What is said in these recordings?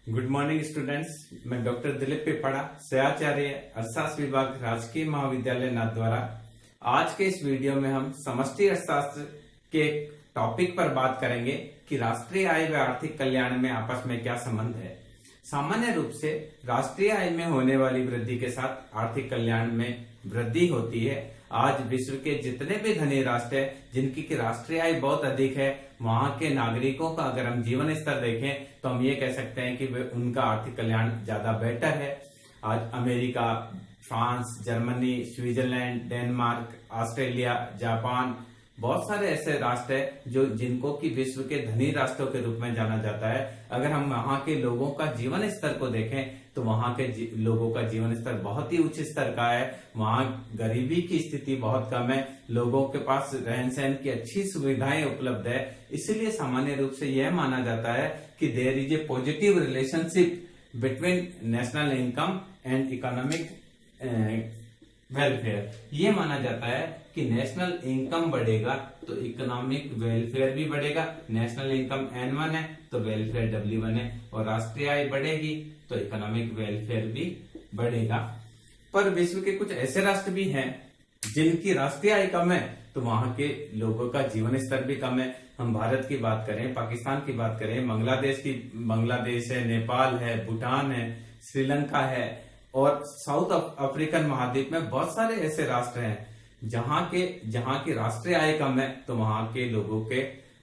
Good morning students. मैं doctor Dilip Pipra, सहआचार्य, अर्थशास्त्र विभाग, राजकीय महाविद्यालय नाथद्वारा। आज के इस वीडियो में हम समष्टि अर्थशास्त्र के टॉपिक पर बात करेंगे कि राष्ट्रीय आय व आर्थिक कल्याण में आपस में क्या संबंध है। सामान्य रूप से राष्ट्रीय आय में होने वाली वृद्धि के साथ आर्थिक कल्याण में वृद्धि होती है। आज विश्व के जितने भी धनी राष्ट्र हैं जिनकी की राष्ट्रीय आय बहुत अधिक है, वहां के नागरिकों का अगर हम जीवन स्तर देखें तो हम ये कह सकते हैं कि उनका आर्थिक कल्याण ज्यादा बेटर है। आज America, France, Germany, Switzerland, Denmark, Australia, Japan, बहुत सारे ऐसे राष्ट्र हैं जो जिनको कि विश्व के धनी राष्ट्रों के रूप में जाना जाता है। अगर हम वहां के लोगों का जीवन स्तर को देखें तो वहां के लोगों का जीवन स्तर बहुत ही उच्च स्तर का है। वहां गरीबी की स्थिति बहुत कम है, लोगों के पास रहन सहन की अच्छी सुविधाएं उपलब्ध है। इसीलिए सामान्य रूप से यह माना जाता है कि there is a positive relationship between national income and economic welfare. ये माना जाता है कि नेशनल इनकम बढ़ेगा तो इकोनॉमिक वेलफेयर भी बढ़ेगा। नेशनल इनकम N1 है तो वेलफेयर W1 है, और राष्ट्रीय आय बढ़ेगी तो इकोनॉमिक वेलफेयर भी बढ़ेगा। पर विश्व के कुछ ऐसे राष्ट्र भी हैं जिनकी राष्ट्रीय आय कम है तो वहां के लोगों का जीवन स्तर भी कम है। हम भारत की बात करें, पाकिस्तान की बात करें, बांग्लादेश है, नेपाल है, भूटान है, श्रीलंका है, और साउथ अफ्रीकन महाद्वीप में बहुत सारे ऐसे राष्ट्र हैं जहां की राष्ट्रीय आय कम है तो वहां के लोगों के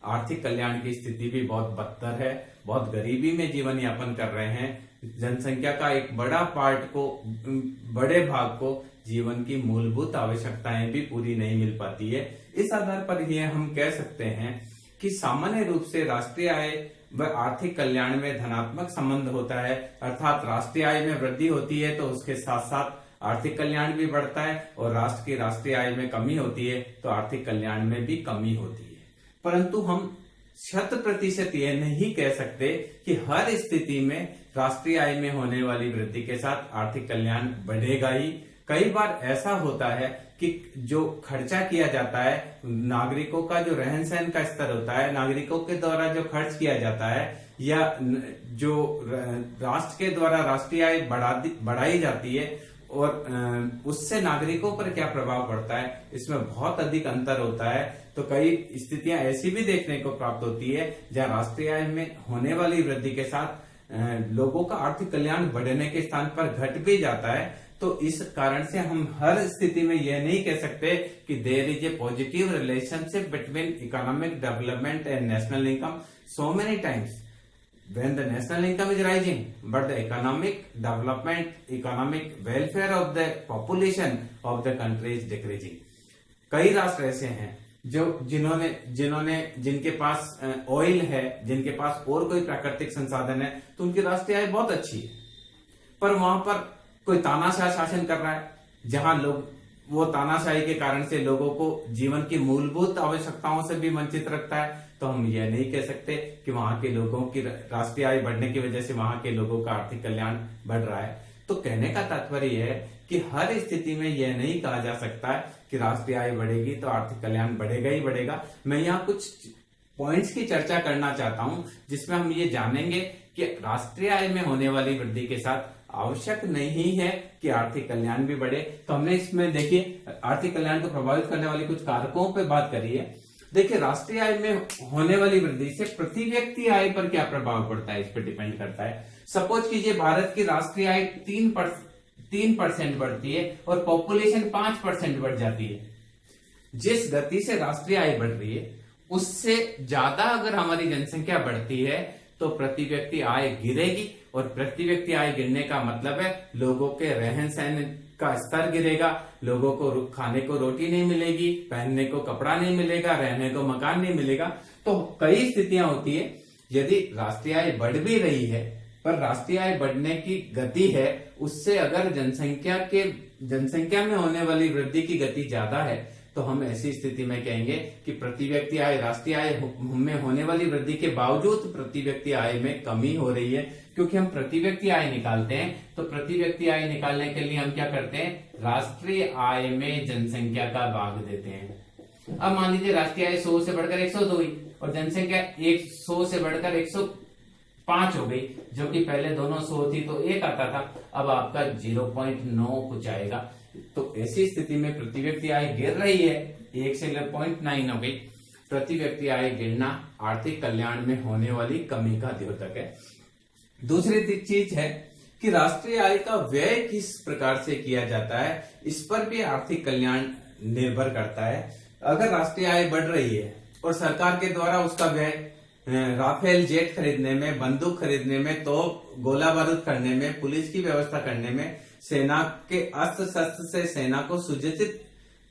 आर्थिक कल्याण की स्थिति भी बहुत बदतर है। बहुत गरीबी में जीवन यापन कर रहे हैं। जनसंख्या का एक बड़े भाग को जीवन की मूलभूत आवश्यकताएं भी पूरी नहीं मिल पाती है। इस आधार पर यह हम कह सकते हैं कि सामान्य रूप से राष्ट्रीय आय व आर्थिक कल्याण में धनात्मक संबंध होता है, अर्थात राष्ट्रीय आय में वृद्धि होती है तो उसके साथ साथ आर्थिक कल्याण भी बढ़ता है, और राष्ट्र की राष्ट्रीय आय में कमी होती है तो आर्थिक कल्याण में भी कमी होती है। परंतु हम 100% यह नहीं कह सकते कि हर स्थिति में राष्ट्रीय आय में होने वाली वृद्धि के साथ आर्थिक कल्याण बढ़ेगा ही। कई बार ऐसा होता है कि जो खर्चा किया जाता है, नागरिकों का जो रहन सहन का स्तर होता है, नागरिकों के द्वारा जो खर्च किया जाता है, या जो राष्ट्र के द्वारा राष्ट्रीय आय बढ़ाई जाती है, और उससे नागरिकों पर क्या प्रभाव पड़ता है, इसमें बहुत अधिक अंतर होता है। तो कई स्थितियां ऐसी भी देखने को प्राप्त होती है जहां राष्ट्रीय आय में होने वाली वृद्धि के साथ लोगों का आर्थिक कल्याण बढ़ने के स्थान पर घट भी जाता है। तो इस कारण से हम हर स्थिति में यह नहीं कह सकते कि there is a positive relationship between economic development and national income. So many times when the national income is rising but the economic development, economic welfare of the population of the country is decreasing। कई राष्ट्र ऐसे हैं जिनके पास oil है, जिनके पास और कोई प्राकृतिक संसाधन है, तो उनकी राष्ट्रीय आय बहुत अच्छी है, पर वहां पर कोई तानाशाह शासन कर रहा है, जहां लोग वो तानाशाही के कारण से लोगों को जीवन की मूलभूत आवश्यकताओं से भी वंचित रखता है। तो हम यह नहीं कह सकते कि वहां के लोगों की राष्ट्रीय आय बढ़ने की वजह से वहां के लोगों का आर्थिक कल्याण बढ़ रहा है। तो कहने का तात्पर्य यह है कि हर स्थिति में यह नहीं कहा जा सकता है कि राष्ट्रीय आय बढ़ेगी तो आर्थिक कल्याण बढ़ेगा ही बढ़ेगा। मैं यहाँ कुछ पॉइंट्स की चर्चा करना चाहता हूं जिसमें हम ये जानेंगे कि राष्ट्रीय आय में होने वाली वृद्धि के साथ आवश्यक नहीं है कि आर्थिक कल्याण भी बढ़े। तो हमने इसमें देखिए आर्थिक कल्याण को प्रभावित करने वाले कुछ कारकों पे बात करी है। देखिए राष्ट्रीय आय में होने वाली वृद्धि से प्रति व्यक्ति आय पर क्या प्रभाव पड़ता है, इस पर डिपेंड करता है। सपोज कीजिए भारत की राष्ट्रीय आय 3% बढ़ती है और पॉपुलेशन 5% बढ़ जाती है। जिस गति से राष्ट्रीय आय बढ़ रही है उससे ज्यादा अगर हमारी जनसंख्या बढ़ती है तो प्रति व्यक्ति आय गिरेगी, और प्रति व्यक्ति आय गिरने का मतलब है लोगों के रहन सहन का स्तर गिरेगा, लोगों को खाने को रोटी नहीं मिलेगी, पहनने को कपड़ा नहीं मिलेगा, रहने को मकान नहीं मिलेगा। तो कई स्थितियां होती है, यदि राष्ट्रीय आय बढ़ भी रही है पर राष्ट्रीय आय बढ़ने की गति है उससे अगर जनसंख्या में होने वाली वृद्धि की गति ज्यादा है तो हम ऐसी स्थिति में कहेंगे कि प्रति व्यक्ति आय, राष्ट्रीय आय में होने वाली वृद्धि के बावजूद प्रति व्यक्ति आय में कमी हो रही है। क्योंकि हम प्रति व्यक्ति आय निकालते हैं तो प्रति व्यक्ति आय निकालने के लिए हम क्या करते हैं, राष्ट्रीय आय में जनसंख्या का भाग देते हैं। अब मान लीजिए राष्ट्रीय आय 100 से बढ़कर 102 हुई और जनसंख्या 100 से बढ़कर 5 हो गई, जो कि पहले दोनों 100 थी तो 1 आता था, अब आपका 0.9 कुछ आएगा। तो ऐसी स्थिति में प्रति व्यक्ति आय गिर रही है, 1 से 0.9 हो गई। प्रति व्यक्ति आय गिरना आर्थिक कल्याण में होने वाली कमी का द्योतक है। दूसरी चीज है कि राष्ट्रीय आय का व्यय किस प्रकार से किया जाता है, इस पर भी आर्थिक कल्याण निर्भर करता है। अगर राष्ट्रीय आय बढ़ रही है और सरकार के द्वारा उसका व्यय राफेल जेट खरीदने में, बंदूक खरीदने में, तोप गोला बारूद करने में, पुलिस की व्यवस्था करने में, सेना के अस्त्र शस्त्र से सेना को सुसज्जित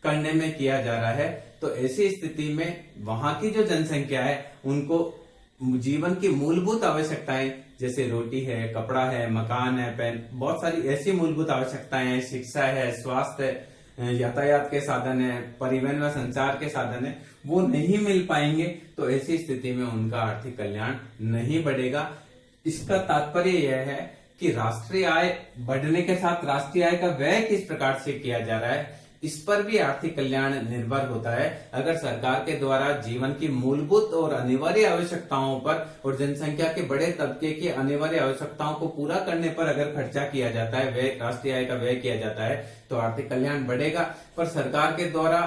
करने में किया जा रहा है, तो ऐसी स्थिति में वहां की जो जनसंख्या है उनको जीवन की मूलभूत आवश्यकताएं जैसे रोटी है, कपड़ा है, मकान है, पेन, बहुत सारी ऐसी मूलभूत आवश्यकताएं हैं, शिक्षा है, स्वास्थ्य है, यातायात के साधन है, परिवहन व संचार के साधन है, वो नहीं मिल पाएंगे। तो ऐसी स्थिति में उनका आर्थिक कल्याण नहीं बढ़ेगा। इसका तात्पर्य यह है कि राष्ट्रीय आय बढ़ने के साथ राष्ट्रीय आय का व्यय किस प्रकार से किया जा रहा है, इस पर भी आर्थिक कल्याण निर्भर होता है। अगर सरकार के द्वारा जीवन की मूलभूत और अनिवार्य आवश्यकताओं पर और जनसंख्या के बड़े तबके की अनिवार्य आवश्यकताओं को पूरा करने पर अगर खर्चा किया जाता है, व्यय राष्ट्रीय आय का व्यय किया जाता है, तो आर्थिक कल्याण बढ़ेगा। पर सरकार के द्वारा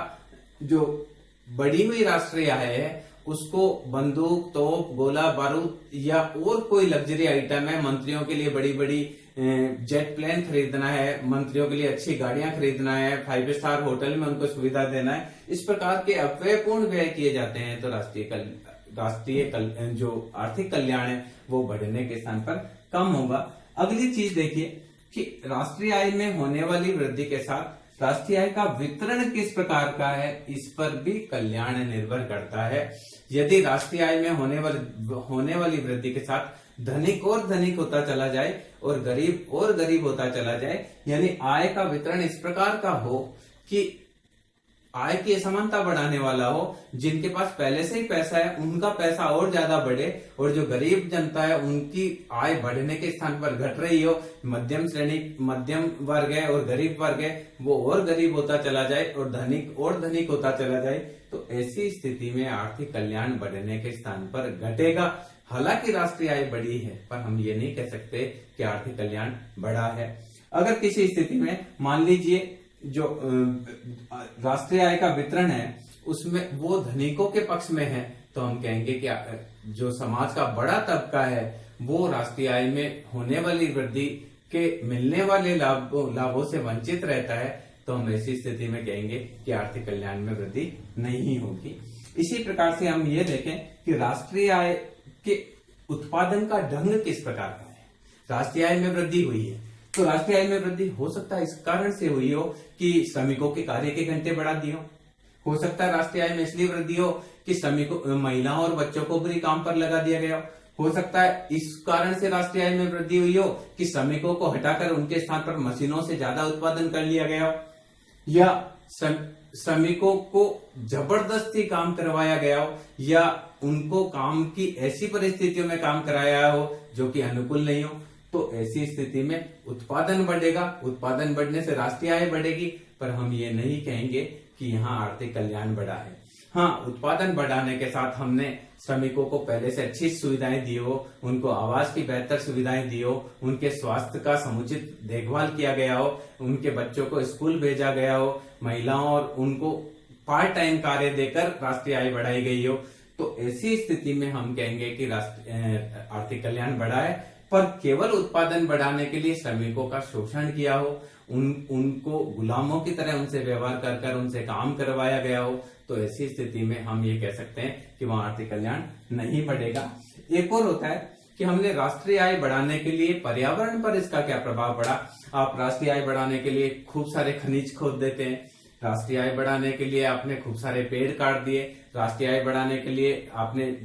जो बढ़ी हुई राष्ट्रीय आय है उसको बंदूक, तोप, गोला बारूद या और कोई लग्जरी आइटम है, मंत्रियों के लिए बड़ी बड़ी जेट प्लेन खरीदना है, मंत्रियों के लिए अच्छी गाड़ियां खरीदना है, 5 स्टार होटल में उनको सुविधा देना है, इस प्रकार के अपव्ययपूर्ण व्यय किए जाते हैं, तो जो आर्थिक कल्याण है वो बढ़ने के स्थान पर कम होगा। अगली चीज देखिए कि राष्ट्रीय आय में होने वाली वृद्धि के साथ राष्ट्रीय आय का वितरण किस प्रकार का है, इस पर भी कल्याण निर्भर करता है। यदि राष्ट्रीय आय में होने वाली वृद्धि के साथ धनिक और धनिक होता चला जाए और गरीब होता चला जाए, यानी आय का वितरण इस प्रकार का हो कि आय की असमानता बढ़ाने वाला हो, जिनके पास पहले से ही पैसा है उनका पैसा और ज्यादा बढ़े और जो गरीब जनता है उनकी आय बढ़ने के स्थान पर घट रही हो, मध्यम वर्ग है और गरीब वर्ग है वो और गरीब होता चला जाए और धनिक होता चला जाए, तो ऐसी स्थिति में आर्थिक कल्याण बढ़ने के स्थान पर घटेगा। हालांकि राष्ट्रीय आय बढ़ी है पर हम ये नहीं कह सकते कि आर्थिक कल्याण बढ़ा है। अगर किसी स्थिति में मान लीजिए जो राष्ट्रीय आय का वितरण है उसमें वो धनिकों के पक्ष में है, तो हम कहेंगे कि जो समाज का बड़ा तबका है वो राष्ट्रीय आय में होने वाली वृद्धि के मिलने वाले लाभों से वंचित रहता है, तो हम ऐसी स्थिति में कहेंगे कि आर्थिक कल्याण में वृद्धि नहीं होगी। इसी प्रकार से हम ये देखें कि राष्ट्रीय आय के उत्पादन का ढंग किस प्रकार का है। राष्ट्रीय आय में वृद्धि हुई है तो राष्ट्रीय आय में वृद्धि हो सकता है इस कारण से हुई हो कि श्रमिकों के कार्य के घंटे बढ़ा दिए हो सकता है राष्ट्रीय आय में इसलिए वृद्धि हो कि श्रमिकों, महिलाओं और बच्चों को भी काम पर लगा दिया गया हो सकता है इस कारण से राष्ट्रीय आय में वृद्धि हुई हो कि श्रमिकों को हटाकर उनके स्थान पर मशीनों से ज्यादा उत्पादन कर लिया गया हो, या श्रमिकों को जबरदस्ती काम करवाया गया हो, या उनको काम की ऐसी परिस्थितियों में काम कराया हो जो कि अनुकूल नहीं हो। तो ऐसी स्थिति में उत्पादन बढ़ेगा, उत्पादन बढ़ने से राष्ट्रीय आय बढ़ेगी, पर हम ये नहीं कहेंगे कि यहाँ आर्थिक कल्याण बढ़ा है। हाँ, उत्पादन बढ़ाने के साथ हमने श्रमिकों को पहले से अच्छी सुविधाएं दी हो, उनको आवास की बेहतर सुविधाएं दी हो, उनके स्वास्थ्य का समुचित देखभाल किया गया हो, उनके बच्चों को स्कूल भेजा गया हो, महिलाओं और उनको पार्ट टाइम कार्य देकर राष्ट्रीय आय बढ़ाई गई हो, तो ऐसी स्थिति में हम कहेंगे कि आर्थिक कल्याण बढ़ा है। पर केवल उत्पादन बढ़ाने के लिए श्रमिकों का शोषण किया हो, उनको गुलामों की तरह उनसे व्यवहार कर उनसे काम करवाया गया हो, तो ऐसी स्थिति में हम ये कह सकते हैं कि वहां आर्थिक कल्याण नहीं बढ़ेगा। एक और होता है कि हमने राष्ट्रीय आय बढ़ाने के लिए पर्यावरण पर इसका क्या प्रभाव पड़ा। आप राष्ट्रीय आय बढ़ाने के लिए खूब सारे खनिज खोद देते हैं, राष्ट्रीय आय बढ़ाने के लिए आपने खूब सारे पेड़ काट दिए, राष्ट्रीय आय बढ़ाने के लिए आपने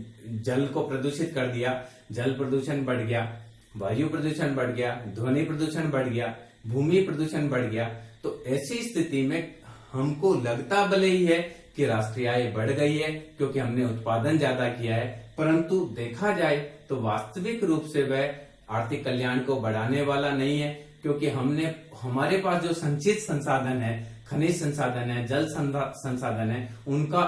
जल को प्रदूषित कर दिया, जल प्रदूषण बढ़ गया, वायु प्रदूषण बढ़ गया, ध्वनि प्रदूषण बढ़ गया, भूमि प्रदूषण बढ़ गया। तो ऐसी स्थिति में हमको लगता भले ही है कि राष्ट्रीय आय बढ़ गई है क्योंकि हमने उत्पादन ज्यादा किया है, परंतु देखा जाए तो वास्तविक रूप से वह आर्थिक कल्याण को बढ़ाने वाला नहीं है, क्योंकि हमारे पास जो संचित संसाधन है, खनिज संसाधन है, जल संसाधन है, उनका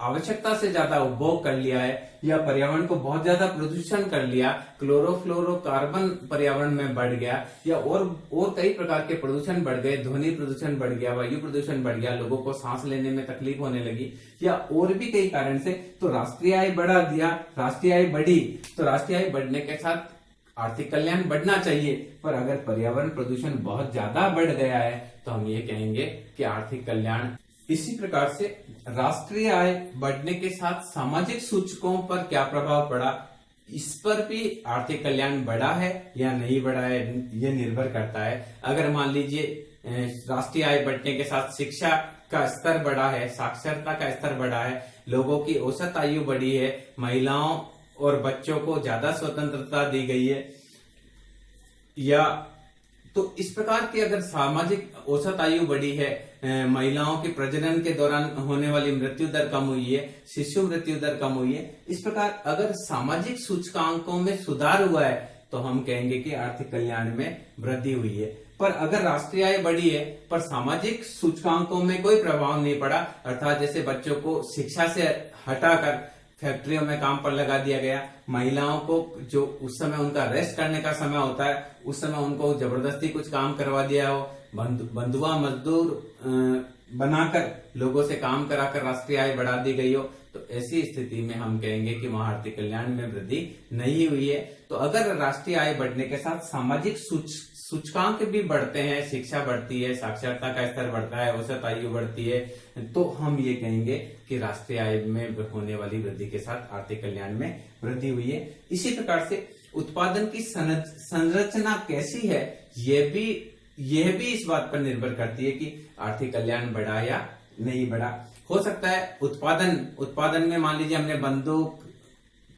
आवश्यकता से ज्यादा उपभोग कर लिया है या पर्यावरण को बहुत ज्यादा प्रदूषण कर लिया, क्लोरोफ्लोरोकार्बन पर्यावरण में बढ़ गया या और कई प्रकार के प्रदूषण बढ़ गए, ध्वनि प्रदूषण बढ़ गया, वायु प्रदूषण बढ़ गया, लोगों को सांस लेने में तकलीफ होने लगी या और भी कई कारण से, तो राष्ट्रीय आय बढ़ा दिया, राष्ट्रीय आय बढ़ी, तो राष्ट्रीय आय बढ़ने के साथ आर्थिक कल्याण बढ़ना चाहिए। पर अगर पर्यावरण प्रदूषण बहुत ज्यादा बढ़ गया है तो हम ये कहेंगे कि आर्थिक कल्याण। इसी प्रकार से राष्ट्रीय आय बढ़ने के साथ सामाजिक सूचकों पर क्या प्रभाव पड़ा, इस पर भी आर्थिक कल्याण बढ़ा है या नहीं बढ़ा है, ये निर्भर करता है। अगर मान लीजिए राष्ट्रीय आय बढ़ने के साथ शिक्षा का स्तर बढ़ा है, साक्षरता का स्तर बढ़ा है, लोगों की औसत आयु बढ़ी है, महिलाओं और बच्चों को ज्यादा स्वतंत्रता दी गई है, या तो इस प्रकार की अगर सामाजिक औसत आयु बढ़ी है, महिलाओं के प्रजनन के दौरान होने वाली मृत्यु दर कम हुई है, शिशु मृत्यु दर कम हुई है, इस प्रकार अगर सामाजिक सूचकांकों में सुधार हुआ है तो हम कहेंगे कि आर्थिक कल्याण में वृद्धि हुई है। पर अगर राष्ट्रीय आय बढ़ी है पर सामाजिक सूचकांकों में कोई प्रभाव नहीं पड़ा, अर्थात जैसे बच्चों को शिक्षा से हटाकर फैक्ट्रियों में काम पर लगा दिया गया, महिलाओं को जो उस समय उनका रेस्ट करने का समय होता है उस समय उनको जबरदस्ती कुछ काम करवा दिया हो, बंधुआ मजदूर बनाकर लोगों से काम कराकर राष्ट्रीय आय बढ़ा दी गई हो, तो ऐसी स्थिति में हम कहेंगे कि वहां आर्थिक कल्याण में वृद्धि नहीं हुई है। तो अगर राष्ट्रीय आय बढ़ने के साथ सामाजिक सूचकांक भी बढ़ते हैं, शिक्षा बढ़ती है, साक्षरता का स्तर बढ़ता है, औसत आयु बढ़ती है, तो हम ये कहेंगे कि राष्ट्रीय आय में होने वाली वृद्धि के साथ आर्थिक कल्याण में वृद्धि हुई है। इसी प्रकार से उत्पादन की संरचना कैसी है, यह भी इस बात पर निर्भर करती है कि आर्थिक कल्याण बढ़ा या नहीं बढ़ा। हो सकता है उत्पादन में मान लीजिए हमने बंदूक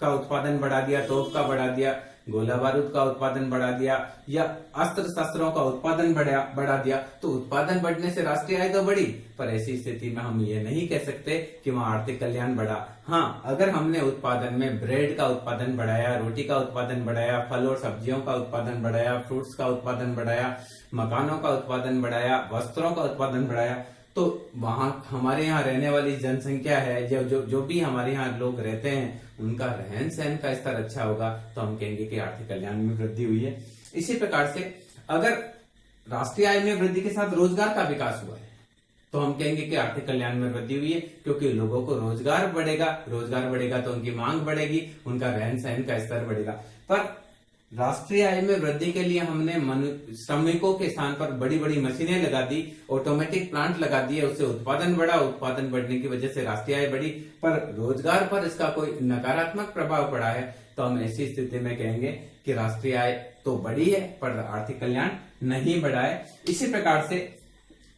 का उत्पादन बढ़ा दिया, तोप का बढ़ा दिया, गोला बारूद का उत्पादन बढ़ा दिया या अस्त्र शस्त्रों का उत्पादन बढ़ा दिया, तो उत्पादन बढ़ने से राष्ट्रीय आय तो बढ़ी, पर ऐसी स्थिति में हम ये नहीं कह सकते कि वहाँ आर्थिक कल्याण बढ़ा। हाँ, अगर हमने उत्पादन में ब्रेड का उत्पादन बढ़ाया, रोटी का उत्पादन बढ़ाया, फल और सब्जियों का उत्पादन बढ़ाया, फ्रूट्स का उत्पादन बढ़ाया, मकानों का उत्पादन बढ़ाया, वस्त्रों का उत्पादन बढ़ाया, तो वहां हमारे यहाँ रहने वाली जनसंख्या है, जो भी हमारे यहाँ लोग रहते हैं उनका रहन सहन का स्तर अच्छा होगा, तो हम कहेंगे कि आर्थिक कल्याण में वृद्धि हुई है। इसी प्रकार से अगर राष्ट्रीय आय में वृद्धि के साथ रोजगार का विकास हुआ है तो हम कहेंगे कि आर्थिक कल्याण में वृद्धि हुई है, क्योंकि लोगों को रोजगार बढ़ेगा तो उनकी मांग बढ़ेगी, उनका रहन सहन का स्तर बढ़ेगा। पर राष्ट्रीय आय में वृद्धि के लिए हमने श्रमिकों के स्थान पर बड़ी बड़ी मशीनें लगा दी, ऑटोमेटिक प्लांट लगा दिए, उससे उत्पादन बढ़ा, उत्पादन बढ़ने की वजह से राष्ट्रीय आय बढ़ी, पर रोजगार पर इसका कोई नकारात्मक प्रभाव पड़ा है, तो हम ऐसी स्थिति में कहेंगे कि राष्ट्रीय आय तो बढ़ी है पर आर्थिक कल्याण नहीं बढ़ा है। इसी प्रकार से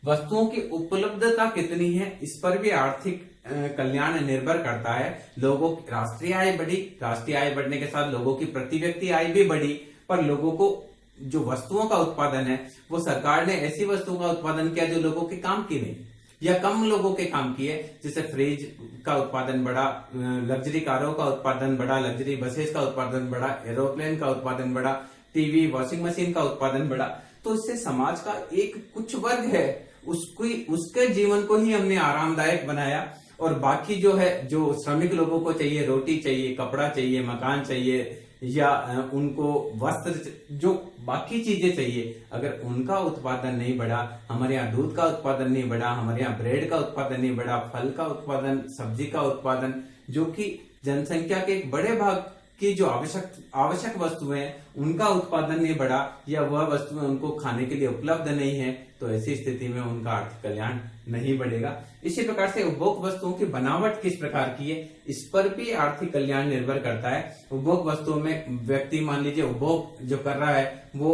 वस्तुओं की उपलब्धता कितनी है, इस पर भी आर्थिक कल्याण निर्भर करता है। लोगों की राष्ट्रीय आय बढ़ी, राष्ट्रीय आय बढ़ने के साथ लोगों की प्रति व्यक्ति आय भी बढ़ी, पर लोगों को जो वस्तुओं का उत्पादन है वो सरकार ने ऐसी वस्तुओं का उत्पादन किया जो लोगों के काम की नहीं या कम लोगों के काम की है, जैसे फ्रिज का उत्पादन बढ़ा, लग्जरी कारों का उत्पादन बढ़ा, लग्जरी बसेस का उत्पादन बढ़ा, एरोप्लेन का उत्पादन बढ़ा, टीवी वॉशिंग मशीन का उत्पादन बढ़ा। तो इससे समाज का एक कुछ वर्ग है उसके जीवन को ही हमने आरामदायक बनाया, और बाकी जो है, जो श्रमिक लोगों को चाहिए, रोटी चाहिए, कपड़ा चाहिए, मकान चाहिए या उनको वस्त्र, जो बाकी चीजें चाहिए, अगर उनका उत्पादन नहीं बढ़ा, हमारे यहाँ दूध का उत्पादन नहीं बढ़ा, हमारे यहाँ ब्रेड का उत्पादन नहीं बढ़ा, फल का उत्पादन, सब्जी का उत्पादन, जो कि जनसंख्या के एक बड़े भाग की जो आवश्यक वस्तुएं हैं उनका उत्पादन नहीं बढ़ा या वह वस्तुएं उनको खाने के लिए उपलब्ध नहीं है, तो ऐसी स्थिति में उनका आर्थिक कल्याण नहीं बढ़ेगा। इसी प्रकार से उपभोग वस्तुओं की बनावट किस प्रकार की है, इस पर भी आर्थिक कल्याण निर्भर करता है। उपभोग वस्तुओं में व्यक्ति मान लीजिए उपभोग जो कर रहा है वो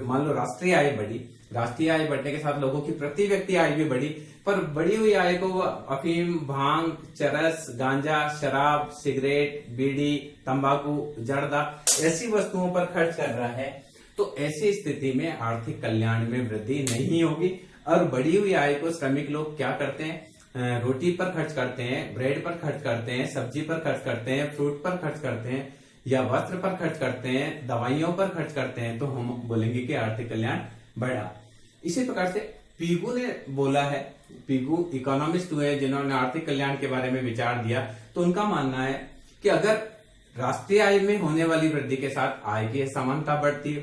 मान लो राष्ट्रीय आय बढ़ी, राष्ट्रीय आय बढ़ने के साथ लोगों की प्रति व्यक्ति आय भी बढ़ी, पर बढ़ी हुई आय को अफीम, भांग, चरस, गांजा, शराब, सिगरेट, बीड़ी, तंबाकू, जर्दा ऐसी वस्तुओं पर खर्च कर रहा है, तो ऐसी स्थिति में आर्थिक कल्याण में वृद्धि नहीं होगी। और बढ़ी हुई आय को श्रमिक लोग क्या करते हैं, रोटी पर खर्च करते हैं, ब्रेड पर खर्च करते हैं, सब्जी पर खर्च करते हैं, फ्रूट पर खर्च करते हैं या वस्त्र पर खर्च करते हैं, दवाइयों पर खर्च करते हैं, तो हम बोलेंगे कि आर्थिक कल्याण बढ़ा। इसी प्रकार से पीगू ने बोला है, पिगू इकोनॉमिस्ट हुए जिन्होंने आर्थिक कल्याण के बारे में विचार दिया, तो उनका मानना है कि अगर राष्ट्रीय आय में होने वाली वृद्धि के साथ आय की असमानता बढ़ती,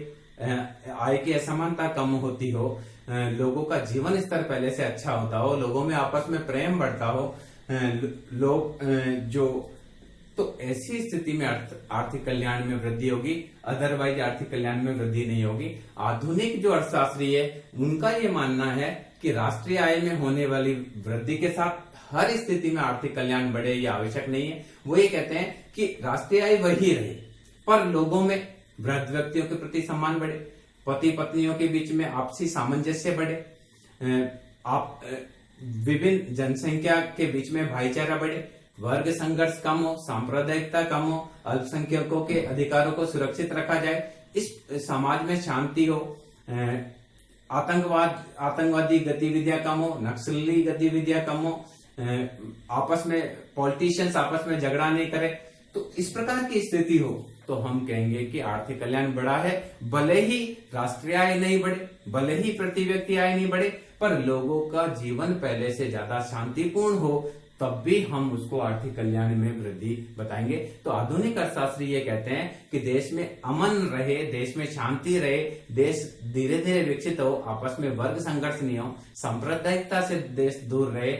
आय की असमानता कम होती हो, लोगों का जीवन स्तर पहले से अच्छा होता हो, लोगों में आपस में प्रेम बढ़ता हो, लोग जो, तो ऐसी स्थिति में आर्थिक कल्याण में वृद्धि होगी, अदरवाइज आर्थिक कल्याण में वृद्धि नहीं होगी। आधुनिक जो अर्थशास्त्री है उनका ये मानना है कि राष्ट्रीय आय में होने वाली वृद्धि के साथ हर स्थिति में आर्थिक कल्याण बढ़े, ये आवश्यक नहीं है। वो ये कहते हैं कि राष्ट्रीय आय वही रहे पर लोगों में वृद्ध व्यक्तियों के प्रति सम्मान बढ़े, पति पत्नियों के बीच में आपसी सामंजस्य बढ़े, आप विभिन्न जनसंख्या के बीच में भाईचारा बढ़े, वर्ग संघर्ष कम हो, सांप्रदायिकता कम हो, अल्पसंख्यकों के अधिकारों को सुरक्षित रखा जाए, इस समाज में शांति हो, आतंकवादी गतिविधियां कम हो, नक्सली गतिविधियां कम हो, आपस में पॉलिटिशियंस आपस में झगड़ा नहीं करे, तो इस प्रकार की स्थिति हो तो हम कहेंगे कि आर्थिक कल्याण बढ़ा है। भले ही राष्ट्रीय आय नहीं बढ़े, भले ही प्रति व्यक्ति आय नहीं बढ़े, पर लोगों का जीवन पहले से ज्यादा शांतिपूर्ण हो, तब भी हम उसको आर्थिक कल्याण में वृद्धि बताएंगे। तो आधुनिक अर्थशास्त्री ये कहते हैं कि देश में अमन रहे, देश में शांति रहे, देश धीरे धीरे विकसित हो, आपस में वर्ग संघर्ष नहीं हो, सांप्रदायिकता से देश दूर रहे,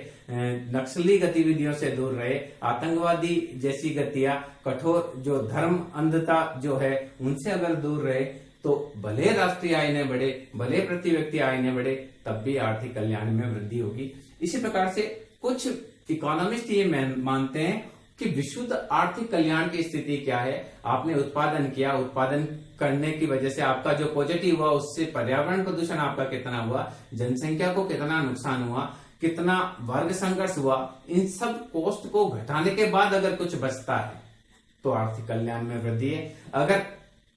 नक्सली गतिविधियों से दूर रहे, आतंकवादी जैसी गतियां, कठोर जो धर्म अंधता जो है उनसे अगर दूर रहे, तो भले राष्ट्रीय आय न बढ़े, भले प्रति व्यक्ति आय न बढ़े, तब भी आर्थिक कल्याण में वृद्धि होगी। इसी प्रकार से कुछ इकोनॉमिस्ट ये मानते हैं कि विशुद्ध आर्थिक कल्याण की स्थिति क्या है। आपने उत्पादन किया, उत्पादन करने की वजह से आपका जो पॉजिटिव हुआ उससे पर्यावरण प्रदूषण आपका कितना हुआ, जनसंख्या को कितना नुकसान हुआ, कितना वर्ग संघर्ष हुआ, इन सब कॉस्ट को घटाने के बाद अगर कुछ बचता है तो आर्थिक कल्याण में वृद्धि है। अगर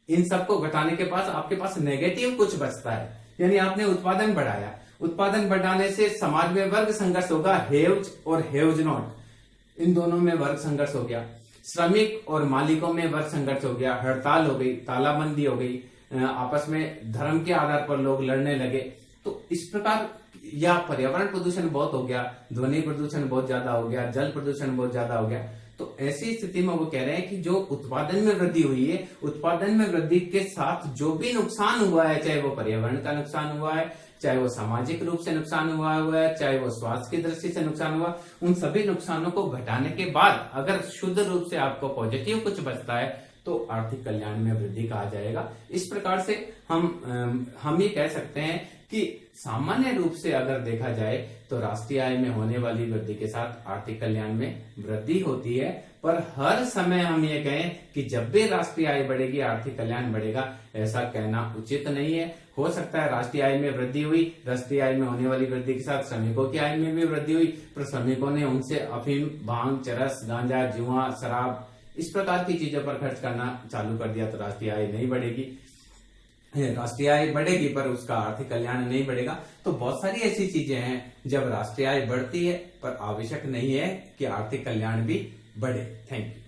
इन सबको घटाने के बाद आपके पास नेगेटिव कुछ बचता है, यानी आपने उत्पादन बढ़ाया, उत्पादन बढ़ाने से समाज में वर्ग संघर्ष होगा, हेव्ज और हेव्ज नॉट, इन दोनों में वर्ग संघर्ष हो गया, श्रमिक और मालिकों में वर्ग संघर्ष हो गया, हड़ताल हो गई, तालाबंदी हो गई, आपस में धर्म के आधार पर लोग लड़ने लगे, तो इस प्रकार, या पर्यावरण प्रदूषण बहुत हो गया, ध्वनि प्रदूषण बहुत ज्यादा हो गया, जल प्रदूषण बहुत ज्यादा हो गया। तो ऐसी स्थिति में वो कह रहे हैं कि जो उत्पादन में वृद्धि हुई है, उत्पादन में वृद्धि के साथ जो भी नुकसान हुआ है, चाहे वो पर्यावरण का नुकसान हुआ है, चाहे वो सामाजिक रूप से नुकसान हुआ है, चाहे वो स्वास्थ्य की दृष्टि से नुकसान हुआ, उन सभी नुकसानों को घटाने के बाद अगर शुद्ध रूप से आपको पॉजिटिव कुछ बचता है तो आर्थिक कल्याण में वृद्धि कहा जाएगा। इस प्रकार से हम ये कह सकते हैं कि सामान्य रूप से अगर देखा जाए तो राष्ट्रीय आय में होने वाली वृद्धि के साथ आर्थिक कल्याण में वृद्धि होती है, पर हर समय हम ये कहें कि जब भी राष्ट्रीय आय बढ़ेगी आर्थिक कल्याण बढ़ेगा, ऐसा कहना उचित नहीं है। हो सकता है राष्ट्रीय आय में वृद्धि हुई, राष्ट्रीय आय में होने वाली वृद्धि के साथ श्रमिकों की आय में भी वृद्धि हुई, पर श्रमिकों ने उनसे अफीम, भांग, चरस, गांजा, जुआ, शराब, इस प्रकार की चीजों पर खर्च करना चालू कर दिया तो राष्ट्रीय आय नहीं बढ़ेगी। राष्ट्रीय आय बढ़ेगी पर उसका आर्थिक कल्याण नहीं बढ़ेगा। तो बहुत सारी ऐसी चीजें हैं जब राष्ट्रीय आय बढ़ती है पर आवश्यक नहीं है कि आर्थिक कल्याण भी बढ़े। Thank you.